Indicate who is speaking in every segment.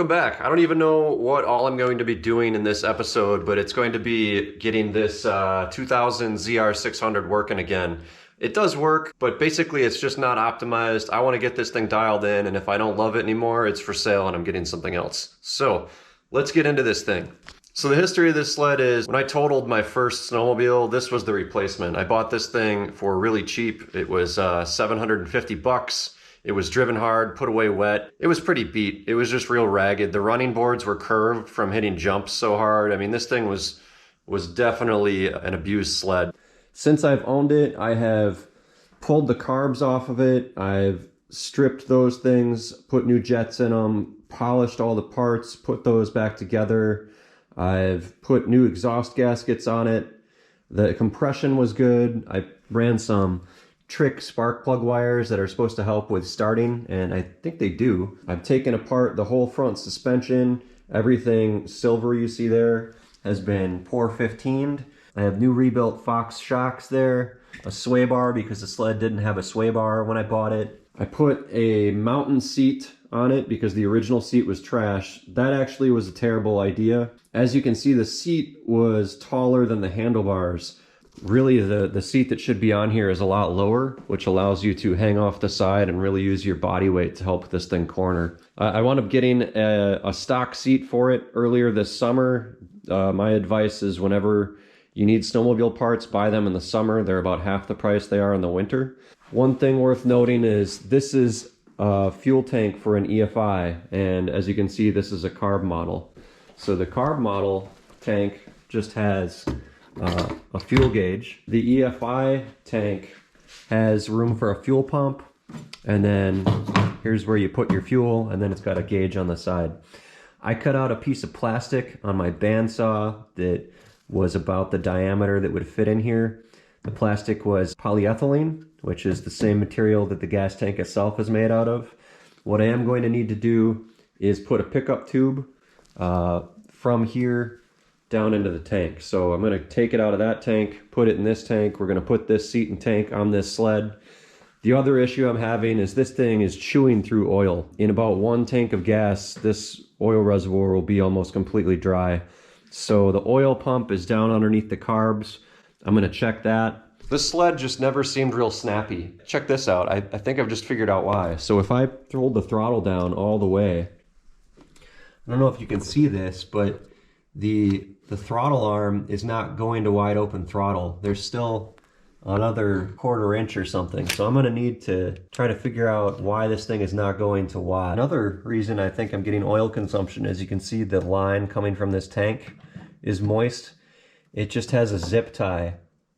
Speaker 1: welcome back. I don't even know what all I'm going to be doing in this episode, but it's going to be getting this 2000 ZR600 working again. It does work, but basically it's just not optimized. I want to get this thing dialed in, and if I don't love it anymore, it's for sale and I'm getting something else. So let's get into this thing. So the history of this sled is, when I totaled my first snowmobile, this was the replacement. I bought this thing for really cheap. It was 750 bucks. It was driven hard, put away wet. It was pretty beat. It was just real ragged. The running boards were curved from hitting jumps so hard. I mean, this thing was definitely an abused sled. Since I've owned it, I have pulled the carbs off of it. I've stripped those things, put new jets in them, polished all the parts, put those back together. I've put new exhaust gaskets on it. The compression was good. I ran some trick spark plug wires that are supposed to help with starting, and I think they do. I've taken apart the whole front suspension. Everything silver you see there has been pour 15'd. I have new rebuilt Fox shocks there, a sway bar because the sled didn't have a sway bar when I bought it. I put a mountain seat on it because the original seat was trash. That actually was a terrible idea. As you can see, the seat was taller than the handlebars. Really, the seat that should be on here is a lot lower, which allows you to hang off the side and really use your body weight to help this thing corner. I wound up getting a stock seat for it earlier this summer. My advice is, whenever you need snowmobile parts, buy them in the summer. They're about half the price they are in the winter. One thing worth noting is this is a fuel tank for an EFI, and as you can see, this is a Carb model. So the Carb model tank just has a fuel gauge. The EFI tank has room for a fuel pump, and then here's where you put your fuel, and then it's got a gauge on the side. I cut out a piece of plastic on my bandsaw that was about the diameter that would fit in here. The plastic was polyethylene, which is the same material that the gas tank itself is made out of. What I am going to need to do is put a pickup tube from here down into the tank. So I'm going to take it out of that tank, put it in this tank. We're going to put this seat and tank on this sled. The other issue I'm having is this thing is chewing through oil. In about 1 tank of gas, this oil reservoir will be almost completely dry. So the oil pump is down underneath the carbs. I'm going to check that. This sled just never seemed real snappy. Check this out. I think I've just figured out why. So if I hold the throttle down all the way, I don't know if you can see this, but the throttle arm is not going to wide open throttle. There's still another 1/4 inch or something. So I'm going to need to try to figure out why this thing is not going to wide. Another reason I think I'm getting oil consumption is, you can see the line coming from this tank is moist. It just has a zip tie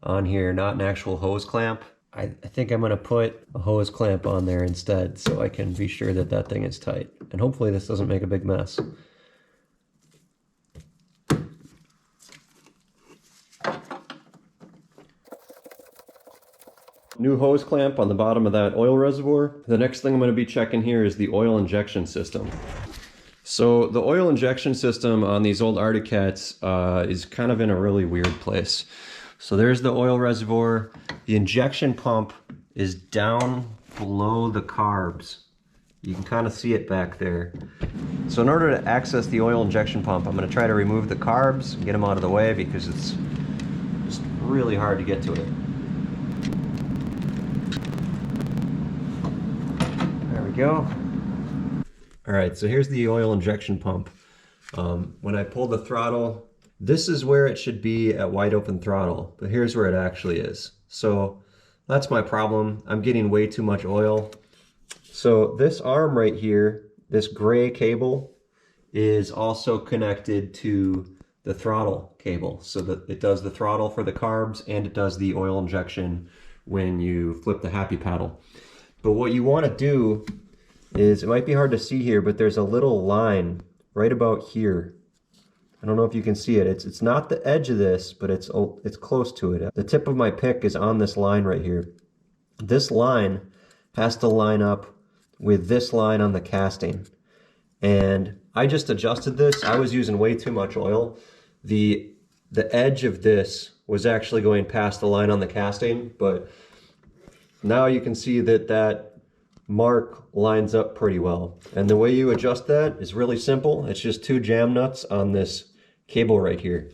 Speaker 1: on here, not an actual hose clamp. I think I'm going to put a hose clamp on there instead, so I can be sure that that thing is tight. And hopefully this doesn't make a big mess. New hose clamp on the bottom of that oil reservoir. The next thing I'm going to be checking here is the oil injection system. So the oil injection system on these old Arctic Cats is kind of in a really weird place. So there's the oil reservoir. The injection pump is down below the carbs. You can kind of see it back there. So in order to access the oil injection pump, I'm going to try to remove the carbs and get them out of the way, because it's just really hard to get to it. There we go. All right, so here's the oil injection pump. When I pull the throttle, this is where it should be at wide open throttle, but here's where it actually is. So that's my problem. I'm getting way too much oil. So this arm right here, this gray cable, is also connected to the throttle cable, so that it does the throttle for the carbs and it does the oil injection when you flip the happy paddle. But what you want to do is, it might be hard to see here, but there's a little line right about here. I don't know if you can see it. It's not the edge of this, but it's close to it. The tip of my pick is on this line right here. This line has to line up with this line on the casting. And I just adjusted this. I was using way too much oil. The edge of this was actually going past the line on the casting, but now you can see that mark lines up pretty well. And the way you adjust that is really simple. It's just 2 jam nuts on this cable right here.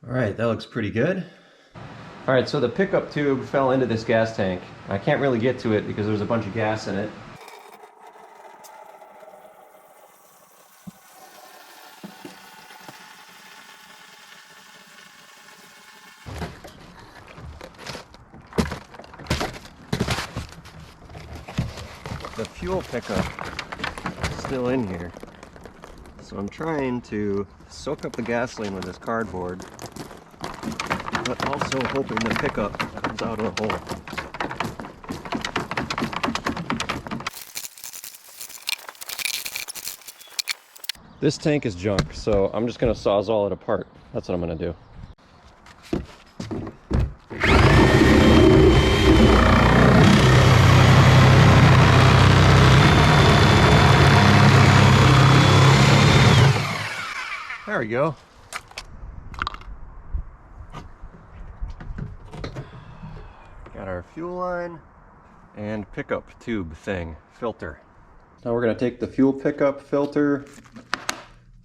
Speaker 1: All right, that looks pretty good. All right, so the pickup tube fell into this gas tank. I can't really get to it because there's a bunch of gas in it. The fuel pickup is still in here. So I'm trying to soak up the gasoline with this cardboard, but also hoping the pickup comes out of the hole. This tank is junk, so I'm just gonna Sawzall it apart. That's what I'm gonna do. There we go. Got our fuel line and pickup tube thing, filter. Now we're going to take the fuel pickup filter,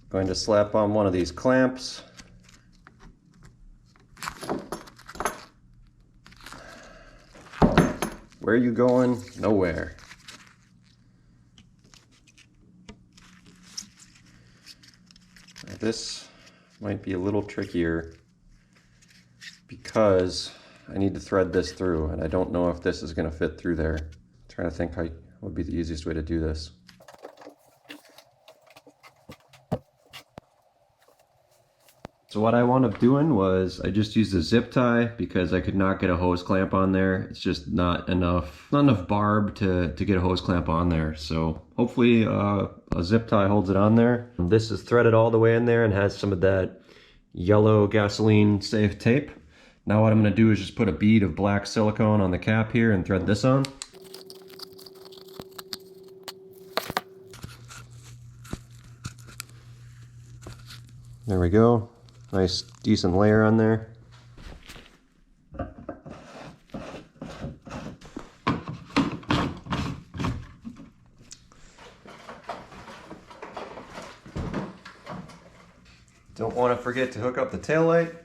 Speaker 1: going to slap on one of these clamps. Where are you going? Nowhere. This might be a little trickier because I need to thread this through, and I don't know if this is going to fit through there. I'm trying to think how would be the easiest way to do this. So what I wound up doing was I just used a zip tie because I could not get a hose clamp on there. It's just not enough barb to get a hose clamp on there. So hopefully a zip tie holds it on there. This is threaded all the way in there and has some of that yellow gasoline safe tape. Now what I'm going to do is just put a bead of black silicone on the cap here and thread this on. There we go. Nice decent layer on there. Don't want to forget to hook up the taillight.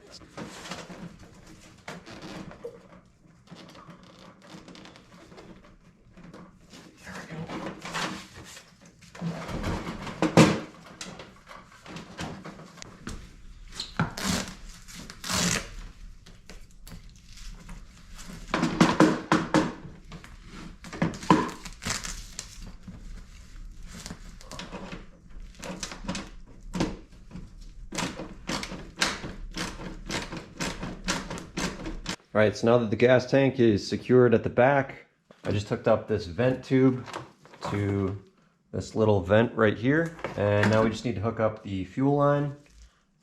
Speaker 1: Alright, so now that the gas tank is secured at the back, I just hooked up this vent tube to this little vent right here. And now we just need to hook up the fuel line.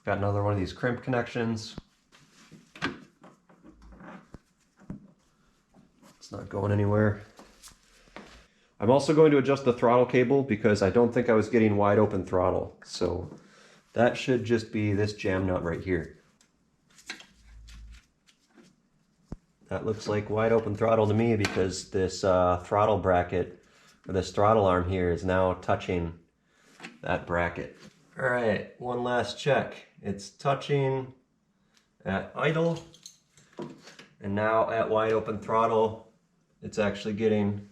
Speaker 1: Got another one of these crimp connections. It's not going anywhere. I'm also going to adjust the throttle cable because I don't think I was getting wide open throttle. So that should just be this jam nut right here. That looks like wide open throttle to me because this throttle bracket, or this throttle arm here, is now touching that bracket. All right, one last check. It's touching at idle, and now at wide open throttle, it's actually getting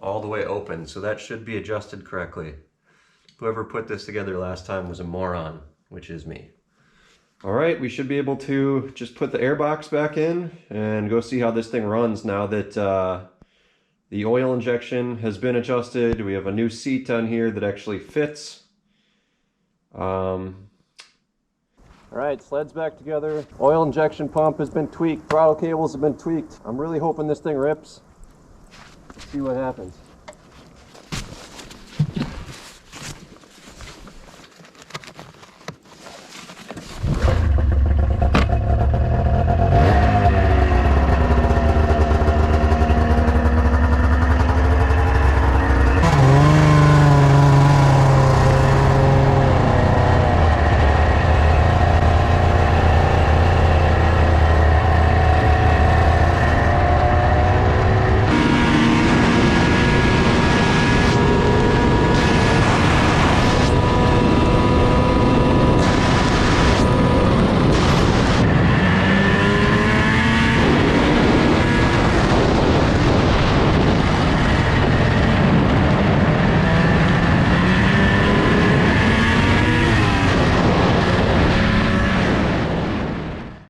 Speaker 1: all the way open, so that should be adjusted correctly. Whoever put this together last time was a moron, which is me. All right, we should be able to just put the air box back in and go see how this thing runs now that the oil injection has been adjusted. We have a new seat on here that actually fits. All right, sled's back together. Oil injection pump has been tweaked. Throttle cables have been tweaked. I'm really hoping this thing rips. Let's see what happens.